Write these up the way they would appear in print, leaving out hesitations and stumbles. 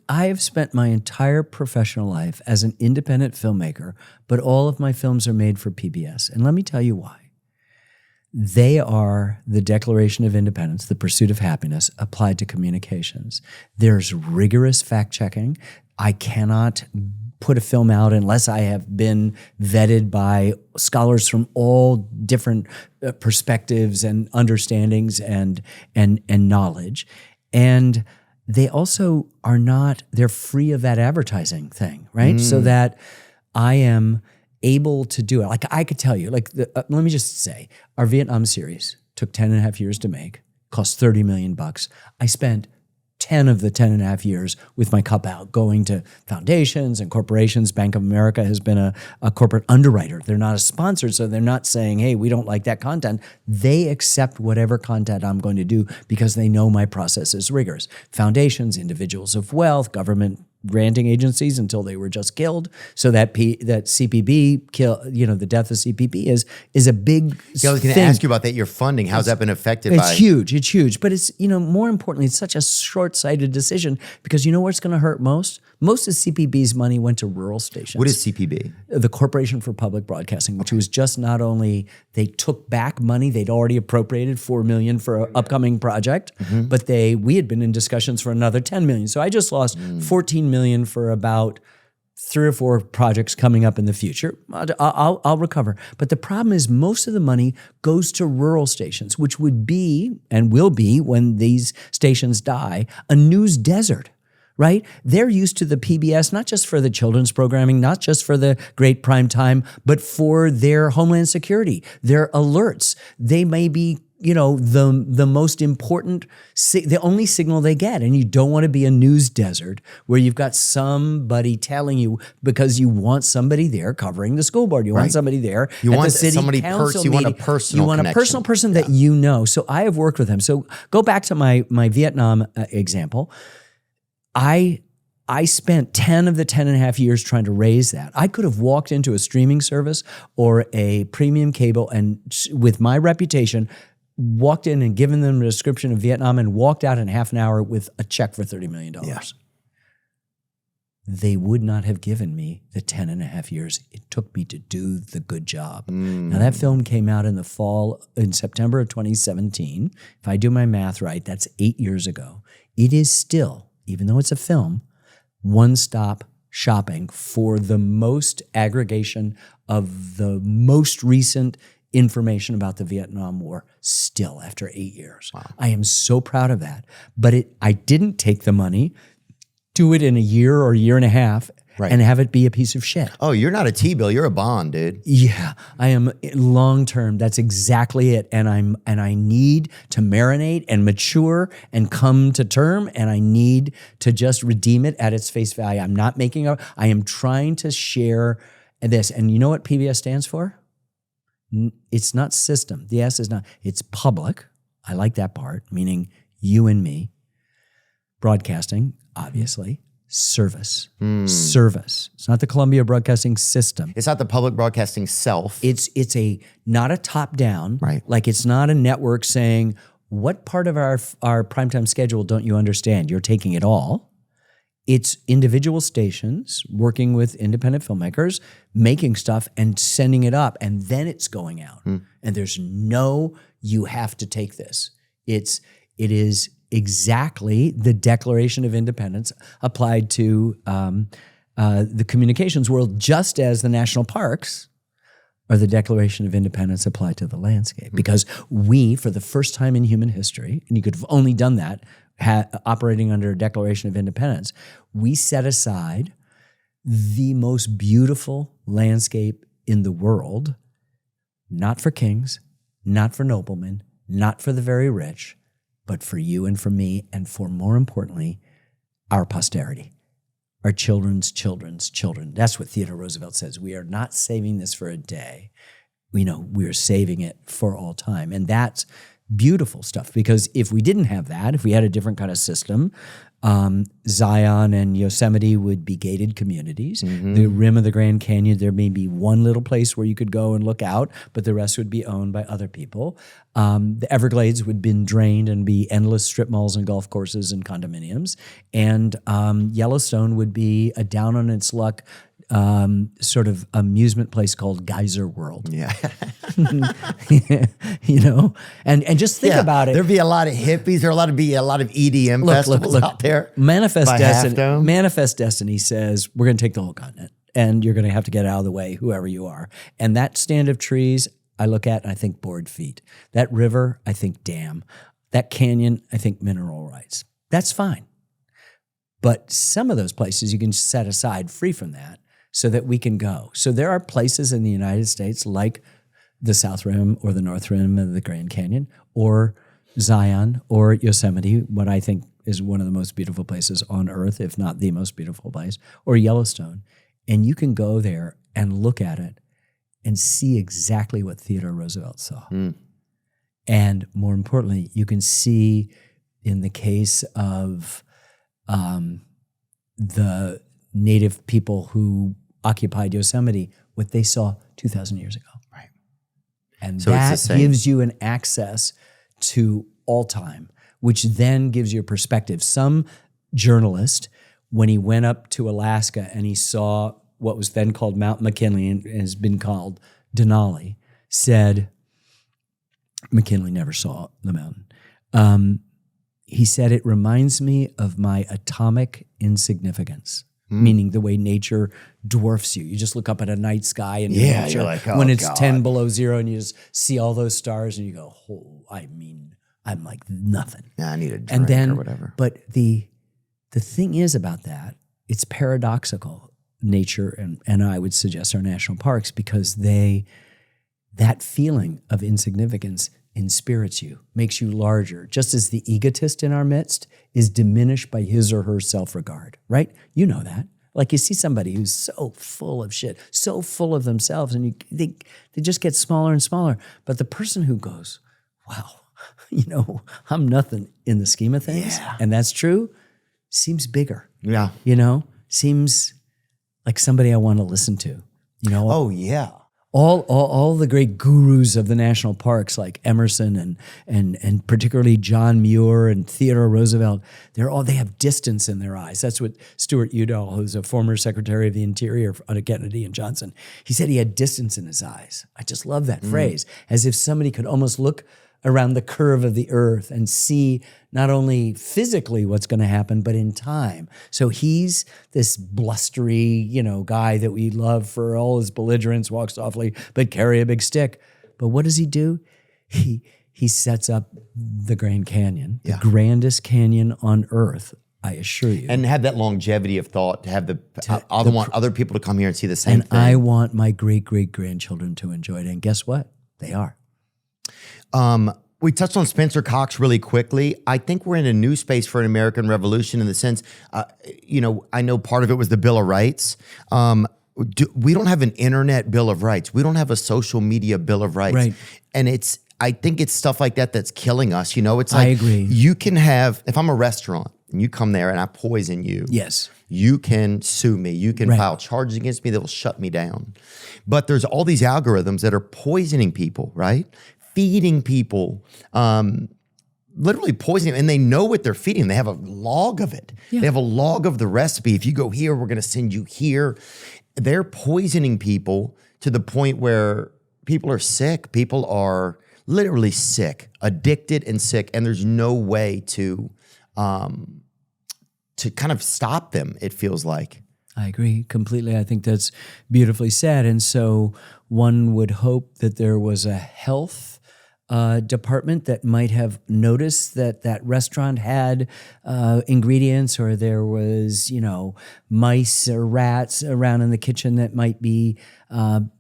I have spent my entire professional life as an independent filmmaker, but all of my films are made for PBS. And let me tell you why. They are the Declaration of Independence, the pursuit of happiness, applied to communications. There's rigorous fact-checking. I cannot put a film out unless I have been vetted by scholars from all different perspectives and understandings and knowledge. And they also are not, they're free of that advertising thing, right? So that I am able to do it. Like I could tell you, like, let me just say, our Vietnam series took 10 and a half years to make, cost $30 million. I spent 10 of the 10 and a half years with my cup out, going to foundations and corporations. Bank of America has been a corporate underwriter. They're not a sponsor, so they're not saying, hey, we don't like that content. They accept whatever content I'm going to do because they know my process is rigorous. Foundations, individuals of wealth, government granting agencies until they were just killed. So that CPB the death of CPB is a big I was going to ask you about that. Your funding, how's that been affected by? It's huge. It's huge. But it's, more importantly, it's such a short-sighted decision because you know what's going to hurt most? Most of CPB's money went to rural stations. What is CPB? The Corporation for Public Broadcasting, which was just not only, they took back money, they'd already appropriated $4 million for an upcoming project, but we had been in discussions for another $10 million. So I just lost $14 million for about 3 or 4 projects coming up in the future. I'll recover. But the problem is most of the money goes to rural stations, which would be, and will be when these stations die, a news desert. Right? They're used to the PBS, not just for the children's programming, not just for the great prime time, but for their homeland security, their alerts. They may be, the most important, the only signal they get. And you don't want to be a news desert where you've got somebody telling you because you want somebody there covering the school board. You want somebody there you at want the city somebody council You want a meeting. personal You want connection. a personal person that you know. So I have worked with them. So go back to my Vietnam example. I spent 10 of the 10 and a half years trying to raise that. I could have walked into a streaming service or a premium cable and with my reputation, walked in and given them a description of Vietnam and walked out in half an hour with a check for $30 million. Yeah. They would not have given me the 10 and a half years it took me to do the good job. Now that film came out in September of 2017. If I do my math right, that's 8 years ago. It is still, even though it's a film, one-stop shopping for the most aggregation of the most recent information about the Vietnam War still after 8 years. Wow. I am so proud of that. But I didn't take the money, do it in a year or a year and a half, and have it be a piece of shit. Oh, you're not a T-bill, you're a bond, dude. Yeah, I am long-term. That's exactly it. And I need to marinate and mature and come to term, and I need to just redeem it at its face value. I'm not I am trying to share this. And you know what PBS stands for? It's not system. The S is not. It's public. I like that part, meaning you and me. Broadcasting, obviously. Service. Service. It's not the Columbia Broadcasting System. It's not the public broadcasting self. It's not a top-down. Right. Like it's not a network saying, what part of our primetime schedule don't you understand? You're taking it all. It's individual stations working with independent filmmakers, making stuff and sending it up, and then it's going out. And there's you have to take this. It is exactly the Declaration of Independence applied to the communications world, just as the national parks are the Declaration of Independence applied to the landscape. Because we, for the first time in human history, and you could have only done that operating under a Declaration of Independence, we set aside the most beautiful landscape in the world, not for kings, not for noblemen, not for the very rich, but for you and for me, and for, more importantly, our posterity, our children's children's children. That's what Theodore Roosevelt says. We are not saving this for a day. We are saving it for all time. And that's beautiful stuff, because if we didn't have that, if we had a different kind of system, Zion and Yosemite would be gated communities. The rim of the Grand Canyon, there may be one little place where you could go and look out, but the rest would be owned by other people. The Everglades would be drained and be endless strip malls and golf courses and condominiums. And Yellowstone would be a down on its luck sort of amusement place called Geyser World. Yeah. You know, and just think about it. There'd be a lot of hippies. There'd be a lot of EDM festivals out there. Manifest Destiny says we're going to take the whole continent, and you're going to have to get out of the way, whoever you are. And that stand of trees, I look at and I think board feet. That river, I think dam. That canyon, I think mineral rights. That's fine. But some of those places you can set aside free from that so that we can go. So there are places in the United States like the South Rim or the North Rim of the Grand Canyon or Zion or Yosemite, what I think is one of the most beautiful places on earth, if not the most beautiful place, or Yellowstone. And you can go there and look at it and see exactly what Theodore Roosevelt saw. And more importantly, you can see in the case of the native people who occupied Yosemite what they saw 2,000 years ago. Right. And so that gives you an access to all time, which then gives you a perspective. Some journalist, when he went up to Alaska and he saw what was then called Mount McKinley and has been called Denali, said, McKinley never saw the mountain. He said, it reminds me of my atomic insignificance, meaning the way nature dwarfs you. You just look up at a night sky and nature, you're like, oh, when it's God. 10 below zero and you just see all those stars and you go, oh, I mean, I'm like nothing. Yeah, I need a drink or whatever. But the thing is about that, it's paradoxical, nature and I would suggest our national parks, because that feeling of insignificance inspirits you, makes you larger, just as the egotist in our midst is diminished by his or her self-regard, right? You know that. Like you see somebody who's so full of shit, so full of themselves, and you think they just get smaller and smaller. But the person who goes, wow, I'm nothing in the scheme of things, and that's true, seems bigger. Yeah. Seems like somebody I want to listen to. Oh, yeah. All the great gurus of the national parks, like Emerson and particularly John Muir and Theodore Roosevelt, they have distance in their eyes. That's what Stuart Udall, who's a former Secretary of the Interior under Kennedy and Johnson, he said he had distance in his eyes. I just love that phrase, as if somebody could almost look around the curve of the earth and see not only physically what's going to happen, but in time. So he's this blustery, guy that we love for all his belligerence, walk softly, but carry a big stick. But what does he do? He sets up the Grand Canyon, the grandest canyon on earth, I assure you. And have that longevity of thought to have I want other people to come here and see the same thing. And I want my great-great-grandchildren to enjoy it. And guess what? They are. We touched on Spencer Cox really quickly. I think we're in a new space for an American Revolution in the sense, I know part of it was the Bill of Rights. We don't have an internet Bill of Rights. We don't have a social media Bill of Rights. Right. And I think it's stuff like that that's killing us. It's like, I agree. You can have, if I'm a restaurant and you come there and I poison you. Yes. You can sue me. You can file charges against me that will shut me down. But there's all these algorithms that are poisoning people, right? Feeding people, literally poisoning them, and they know what they're feeding. They have a log of it. Yeah. They have a log of the recipe. If you go here, we're going to send you here. They're poisoning people to the point where people are sick. People are literally sick, addicted and sick, and there's no way to kind of stop them, it feels like. I agree completely. I think that's beautifully said. And so one would hope that there was a health department that might have noticed that restaurant had ingredients, or there was, mice or rats around in the kitchen that might be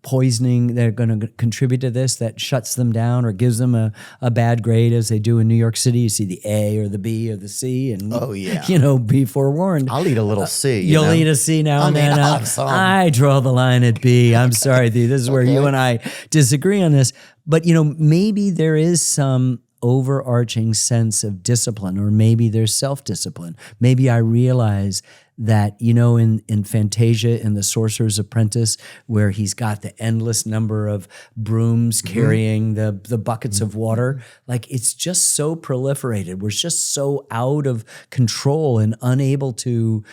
poisoning. They're going to contribute to this, that shuts them down or gives them a bad grade, as they do in New York City. You see the A or the B or the C, and be forewarned. I'll eat a little C. You'll eat a C now and then. I draw the line at B. I'm sorry, this is where you and I disagree on this. But, maybe there is some overarching sense of discipline, or maybe there's self-discipline. Maybe I realize that, in Fantasia, in The Sorcerer's Apprentice, where he's got the endless number of brooms carrying the buckets of water, like it's just so proliferated. We're just so out of control and unable to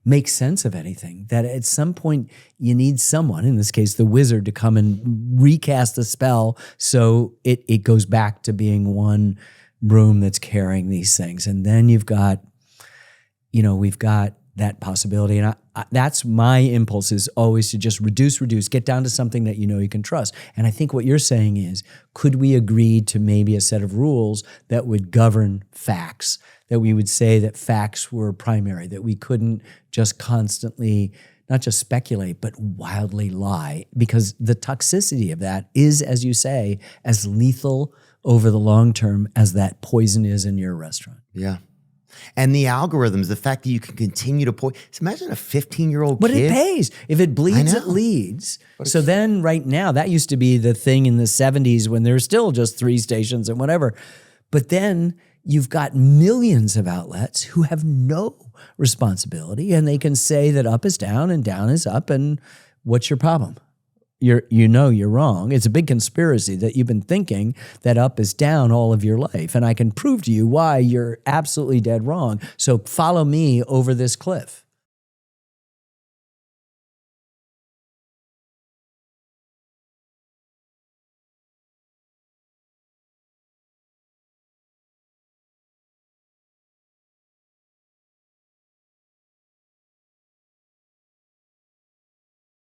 make sense of anything that at some point you need someone, in this case the wizard, to come and recast the spell so it goes back to being one broom that's carrying these things. And then we've got that possibility. And that's my impulse, is always to just reduce, get down to something that you can trust. And I think what you're saying is, could we agree to maybe a set of rules that would govern facts, that we would say that facts were primary, that we couldn't just constantly not just speculate, but wildly lie, because the toxicity of that is, as you say, as lethal over the long term as that poison is in your restaurant. Yeah. And the algorithms, the fact that you can continue to poison. Imagine a 15-year-old kid. But it pays. If it bleeds, it leads. So then right now, that used to be the thing in the 70s when there's still just 3 stations and whatever. But then you've got millions of outlets who have no responsibility, and they can say that up is down and down is up, and what's your problem? You're wrong. It's a big conspiracy that you've been thinking that up is down all of your life, and I can prove to you why you're absolutely dead wrong. So follow me over this cliff.